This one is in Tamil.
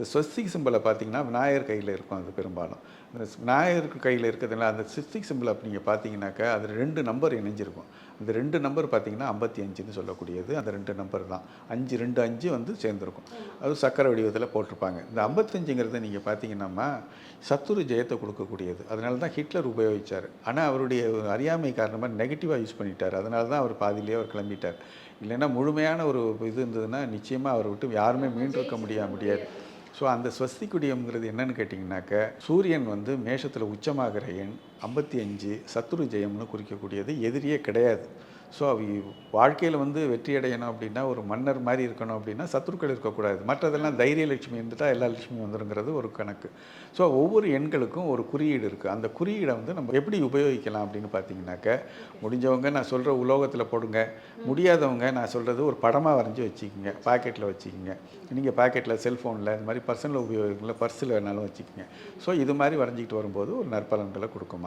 இந்த ஸ்வஸ்திக் சிம்பிளை பார்த்தீங்கன்னா விநாயகர் கையில் இருக்கும் அது பெரும்பாலும். இந்த விநாயகருக்கு கையில் இருக்கிறதுனால அந்த ஸ்வஸ்திக் சிம்பிள் அப்படி நீங்கள் பார்த்தீங்கன்னாக்கா அது 2 நம்பர் இணைஞ்சிருக்கும். அந்த 2 நம்பர் பார்த்தீங்கன்னா 55ன்னு சொல்லக்கூடியது அந்த 2 நம்பர் தான். 5 2 5 வந்து சேர்ந்துருக்கும். அது சக்கரை வடிவத்தில் போட்டிருப்பாங்க. இந்த 55ங்கிறத நீங்கள் பார்த்தீங்கன்னா சத்துரு ஜெயத்தை கொடுக்கக்கூடியது. அதனால தான் ஹிட்லர் உபயோகித்தார். ஆனால் அவருடைய அறியாமை காரணமாக நெகட்டிவாக யூஸ் பண்ணிட்டார். அதனால தான் அவர் பாதியிலேயே அவர் கிளம்பிட்டார். இல்லைன்னா முழுமையான ஒரு இது இருந்ததுன்னா நிச்சயமாக அவரை விட்டு யாருமே மீண்டிருக்க முடியாது. ஸோ அந்த ஸ்வஸ்திகுடியம்ங்கிறது என்னென்னு கேட்டிங்கனாக்க சூரியன் வந்து மேஷத்தில் உச்சமாகிற எண் 55 சத்துரு ஜெயம்னு குறிக்கக்கூடியது. எதிரியே கிடையாது. ஸோ வாழ்க்கையில் வந்து வெற்றி அடையணும் அப்படின்னா ஒரு மன்னர் மாதிரி இருக்கணும் அப்படின்னா சத்துருக்கள் இருக்கக்கூடாது. மற்றதெல்லாம் தைரிய லட்சுமி இருந்துட்டால் எல்லா லட்சுமியும் வந்துருங்கிறது ஒரு கணக்கு. ஸோ ஒவ்வொரு எண்களுக்கும் ஒரு குறியீடு இருக்குது. அந்த குறியீடை வந்து நம்ம எப்படி உபயோகிக்கலாம் அப்படின்னு பார்த்தீங்கன்னாக்க முடிஞ்சவங்க நான் சொல்கிற உலோகத்தில் போடுங்க. முடியாதவங்க நான் சொல்கிறது ஒரு படமாக வரைஞ்சி வச்சுக்கிங்க. பாக்கெட்டில் வச்சுக்கிங்க. நீங்கள் பாக்கெட்டில் செல்ஃபோனில் இந்த மாதிரி பர்சனல் உபயோகங்களில் பர்ஸில் வேணாலும் வச்சுக்கிங்க. ஸோ இது மாதிரி வரைஞ்சிக்கிட்டு வரும்போது ஒரு நற்பலன்களை கொடுக்குமா.